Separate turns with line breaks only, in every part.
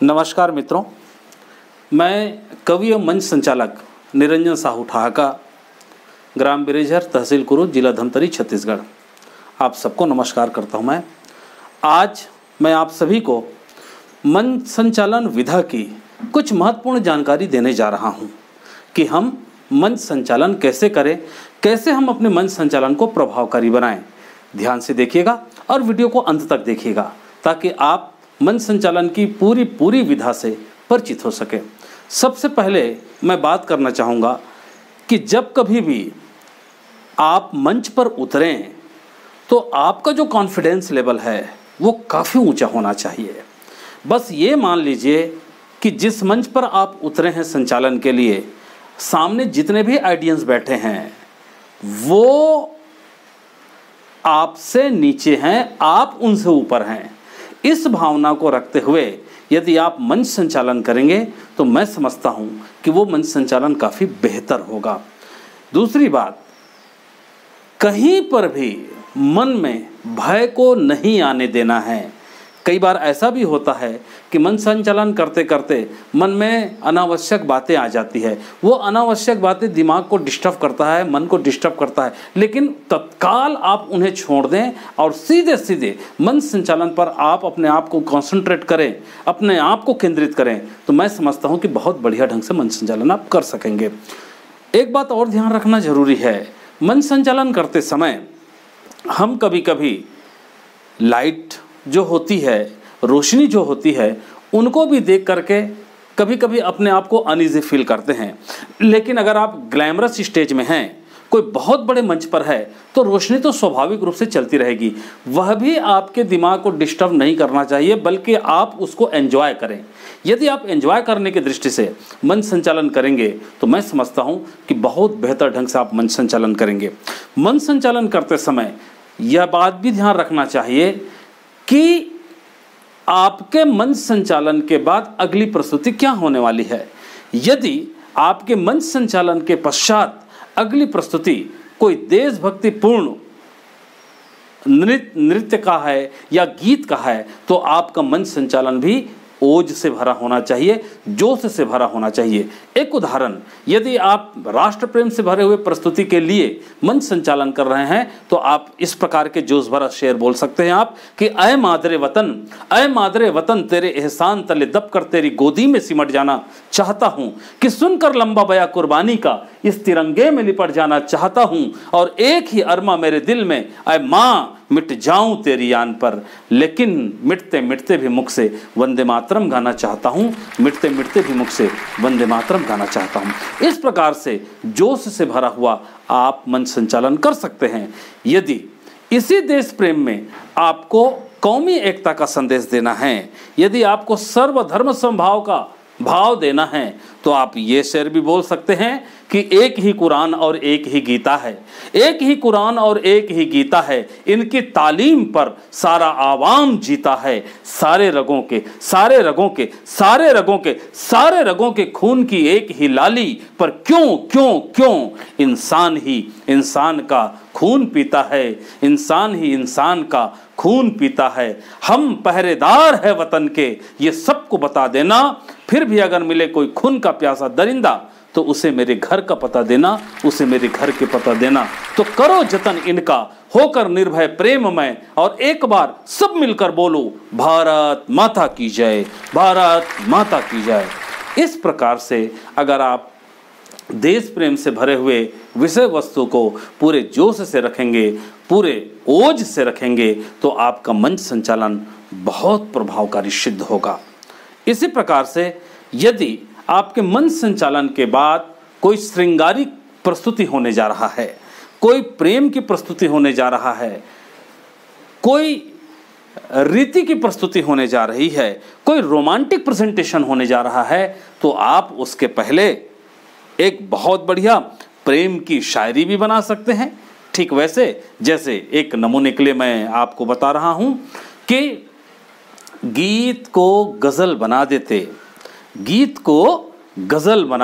नमस्कार मित्रों, मैं कवि और मंच संचालक निरंजन साहू ठहाका, ग्राम बिरेझर, तहसील कुरुद, जिला धमतरी, छत्तीसगढ़। आप सबको नमस्कार करता हूं। आज मैं आप सभी को मंच संचालन विधा की कुछ महत्वपूर्ण जानकारी देने जा रहा हूं कि हम मंच संचालन कैसे करें, कैसे हम अपने मंच संचालन को प्रभावकारी बनाएं। ध्यान से देखिएगा और वीडियो को अंत तक देखिएगा ताकि आप मंच संचालन की पूरी विधा से परिचित हो सके। सबसे पहले मैं बात करना चाहूँगा कि जब कभी भी आप मंच पर उतरें तो आपका जो कॉन्फिडेंस लेवल है वो काफ़ी ऊंचा होना चाहिए। बस ये मान लीजिए कि जिस मंच पर आप उतरे हैं संचालन के लिए, सामने जितने भी ऑडियंस बैठे हैं वो आपसे नीचे हैं, आप उनसे ऊपर हैं। इस भावना को रखते हुए यदि आप मंच संचालन करेंगे तो मैं समझता हूं कि वो मंच संचालन काफ़ी बेहतर होगा। दूसरी बात, कहीं पर भी मन में भय को नहीं आने देना है। कई बार ऐसा भी होता है कि मंच संचालन करते करते मन में अनावश्यक बातें आ जाती है। वो अनावश्यक बातें दिमाग को डिस्टर्ब करता है, मन को डिस्टर्ब करता है, लेकिन तत्काल आप उन्हें छोड़ दें और सीधे सीधे मंच संचालन पर आप अपने आप को कंसंट्रेट करें, अपने आप को केंद्रित करें, तो मैं समझता हूँ कि बहुत बढ़िया ढंग से मंच संचालन आप कर सकेंगे। एक बात और ध्यान रखना जरूरी है, मंच संचालन करते समय हम कभी कभी लाइट जो होती है, रोशनी जो होती है, उनको भी देख करके कभी कभी अपने आप को अनईजी फील करते हैं। लेकिन अगर आप ग्लैमरस स्टेज में हैं, कोई बहुत बड़े मंच पर है, तो रोशनी तो स्वाभाविक रूप से चलती रहेगी। वह भी आपके दिमाग को डिस्टर्ब नहीं करना चाहिए, बल्कि आप उसको एंजॉय करें। यदि आप एंजॉय करने की दृष्टि से मंच संचालन करेंगे तो मैं समझता हूँ कि बहुत बेहतर ढंग से आप मंच संचालन करेंगे। मंच संचालन करते समय यह बात भी ध्यान रखना चाहिए कि आपके मंच संचालन के बाद अगली प्रस्तुति क्या होने वाली है। यदि आपके मंच संचालन के पश्चात अगली प्रस्तुति कोई देशभक्तिपूर्ण नृत्य का है या गीत का है, तो आपका मंच संचालन भी ओज से भरा होना चाहिए, जोश से भरा होना चाहिए। एक उदाहरण, यदि आप राष्ट्र प्रेम से भरे हुए प्रस्तुति के लिए मंच संचालन कर रहे हैं तो आप इस प्रकार के जोश भरा शेर बोल सकते हैं आप कि ऐ मादरे वतन तेरे एहसान तले दब कर तेरी गोदी में सिमट जाना चाहता हूं, कि सुनकर लंबा बया कुर्बानी का इस तिरंगे में लिपट जाना चाहता हूं, और एक ही अरमा मेरे दिल में, ऐ माँ मिट जाऊं तेरी यान पर, लेकिन मिटते मिटते भी मुख से वंदे मातरम गाना चाहता हूं, मिटते मिटते भी मुख से वंदे मातरम गाना चाहता हूं। इस प्रकार से जोश से भरा हुआ आप मंच संचालन कर सकते हैं। यदि इसी देश प्रेम में आपको कौमी एकता का संदेश देना है, यदि आपको सर्वधर्म समभाव का भाव देना है, तो आप ये शेर भी बोल सकते हैं कि एक ही कुरान और एक ही गीता है, एक ही कुरान और एक ही गीता है, इनकी तालीम पर सारा आवाम जीता है, सारे रगों के खून की एक ही लाली पर क्यों क्यों क्यों इंसान ही इंसान का खून पीता है, इंसान ही इंसान का खून पीता है। हम पहरेदार है वतन के, ये सबको बता देना, फिर भी अगर मिले कोई खून का प्यासा दरिंदा तो उसे मेरे घर का पता देना, उसे मेरे घर के पता देना। तो करो जतन इनका, होकर निर्भय प्रेममय, और एक बार सब मिलकर बोलो भारत माता की जय, भारत माता की जय। इस प्रकार से अगर आप देश प्रेम से भरे हुए विषय वस्तु को पूरे जोश से रखेंगे, पूरे ओज से रखेंगे, तो आपका मंच संचालन बहुत प्रभावकारी सिद्ध होगा। इसी प्रकार से यदि आपके मंच संचालन के बाद कोई श्रृंगारिक प्रस्तुति होने जा रहा है, कोई प्रेम की प्रस्तुति होने जा रहा है, कोई रीति की प्रस्तुति होने जा रही है, कोई रोमांटिक प्रेजेंटेशन होने जा रहा है, तो आप उसके पहले एक बहुत बढ़िया प्रेम की शायरी भी बना सकते हैं। ठीक वैसे जैसे एक नमूने के लिए मैं आपको बता रहा हूं कि गीत को गज़ल बना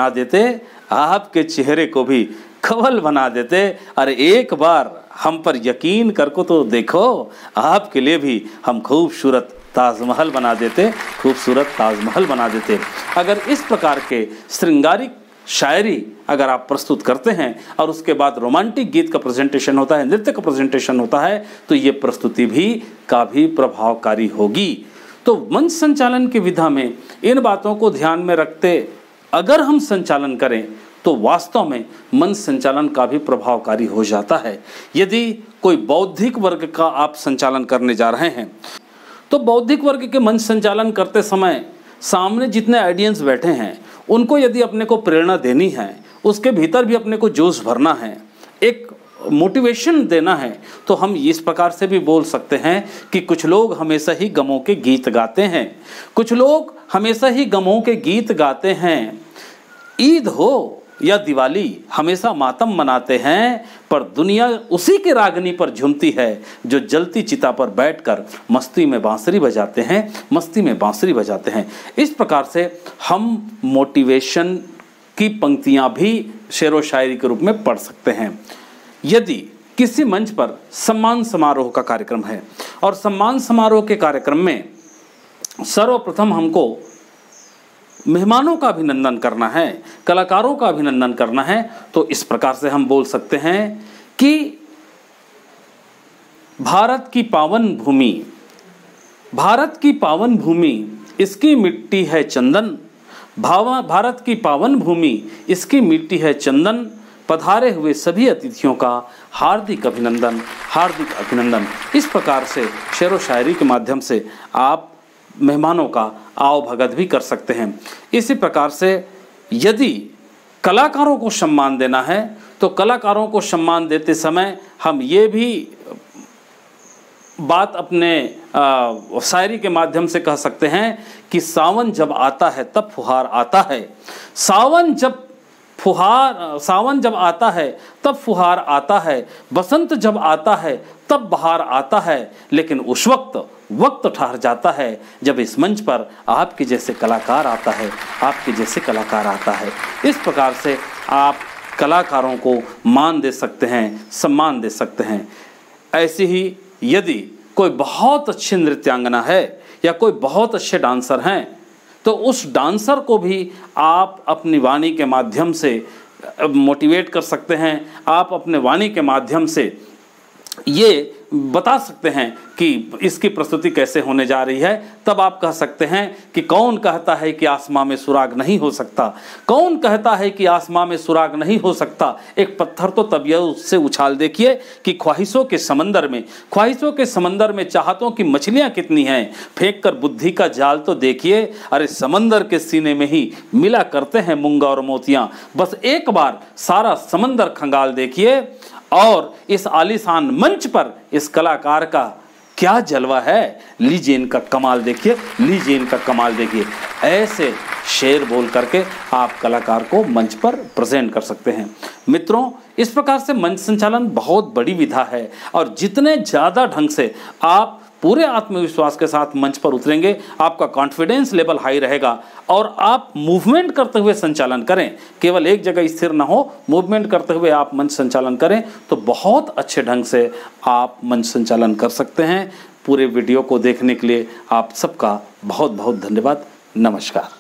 देते, आपके चेहरे को भी कवल बना देते। अरे एक बार हम पर यकीन करके तो देखो, आपके लिए भी हम खूबसूरत ताजमहल बना देते, खूबसूरत ताजमहल बना देते। अगर इस प्रकार के श्रृंगारिक शायरी अगर आप प्रस्तुत करते हैं और उसके बाद रोमांटिक गीत का प्रेजेंटेशन होता है, नृत्य का प्रेजेंटेशन होता है, तो ये प्रस्तुति भी काफ़ी प्रभावकारी होगी। तो मंच संचालन की विधा में इन बातों को ध्यान में रखते अगर हम संचालन करें तो वास्तव में मंच संचालन काफ़ी प्रभावकारी हो जाता है। यदि कोई बौद्धिक वर्ग का आप संचालन करने जा रहे हैं तो बौद्धिक वर्ग के मंच संचालन करते समय सामने जितने ऑडियंस बैठे हैं उनको यदि अपने को प्रेरणा देनी है, उसके भीतर भी अपने को जोश भरना है, एक मोटिवेशन देना है, तो हम इस प्रकार से भी बोल सकते हैं कि कुछ लोग हमेशा ही गमों के गीत गाते हैं, कुछ लोग हमेशा ही गमों के गीत गाते हैं। ईद हो या दिवाली हमेशा मातम मनाते हैं, पर दुनिया उसी के रागनी पर झूमती है जो जलती चिता पर बैठकर मस्ती में बांसुरी बजाते हैं, मस्ती में बांसुरी बजाते हैं। इस प्रकार से हम मोटिवेशन की पंक्तियां भी शेर व शायरी के रूप में पढ़ सकते हैं। यदि किसी मंच पर सम्मान समारोह का कार्यक्रम है और सम्मान समारोह के कार्यक्रम में सर्वप्रथम हमको मेहमानों का अभिनंदन करना है, कलाकारों का अभिनंदन करना है, तो इस प्रकार से हम बोल सकते हैं कि भारत की पावन भूमि, भारत की पावन भूमि, इसकी मिट्टी है चंदन, भारत की पावन भूमि, इसकी मिट्टी है चंदन, पधारे हुए सभी अतिथियों का हार्दिक अभिनंदन, हार्दिक अभिनंदन। इस प्रकार से शेर व शायरी के माध्यम से आप मेहमानों का आवभगत भी कर सकते हैं। इसी प्रकार से यदि कलाकारों को सम्मान देना है तो कलाकारों को सम्मान देते समय हम ये भी बात अपने शायरी के माध्यम से कह सकते हैं कि सावन जब आता है तब फुहार आता है, सावन जब आता है तब फुहार आता है, बसंत जब आता है तब बहार आता है, लेकिन उस वक्त ठहर जाता है जब इस मंच पर आपके जैसे कलाकार आता है, आपके जैसे कलाकार आता है। इस प्रकार से आप कलाकारों को मान दे सकते हैं, सम्मान दे सकते हैं। ऐसे ही यदि कोई बहुत अच्छी नृत्यांगना है या कोई बहुत अच्छे डांसर हैं तो उस डांसर को भी आप अपनी वाणी के माध्यम से मोटिवेट कर सकते हैं। आप अपने वाणी के माध्यम से ये बता सकते हैं कि इसकी प्रस्तुति कैसे होने जा रही है। तब आप कह सकते हैं कि कौन कहता है कि आसमां में सुराग नहीं हो सकता, कौन कहता है कि आसमां में सुराग नहीं हो सकता, एक पत्थर तो तब यह उससे उछाल देखिए कि ख्वाहिशों के समंदर में चाहतों की मछलियां कितनी हैं, फेंक कर बुद्धि का जाल तो देखिए, अरे समंदर के सीने में ही मिला करते हैं मूंगा और मोतियां, बस एक बार सारा समंदर खंगाल देखिए। और इस आलीशान मंच पर इस कलाकार का क्या जलवा है, लीजिए इनका कमाल देखिए, लीजिए इनका कमाल देखिए। ऐसे शेर बोल करके आप कलाकार को मंच पर प्रेजेंट कर सकते हैं। मित्रों, इस प्रकार से मंच संचालन बहुत बड़ी विधा है और जितने ज़्यादा ढंग से आप पूरे आत्मविश्वास के साथ मंच पर उतरेंगे, आपका कॉन्फिडेंस लेवल हाई रहेगा और आप मूवमेंट करते हुए संचालन करें, केवल एक जगह स्थिर ना हो, मूवमेंट करते हुए आप मंच संचालन करें तो बहुत अच्छे ढंग से आप मंच संचालन कर सकते हैं। पूरे वीडियो को देखने के लिए आप सबका बहुत बहुत धन्यवाद। नमस्कार।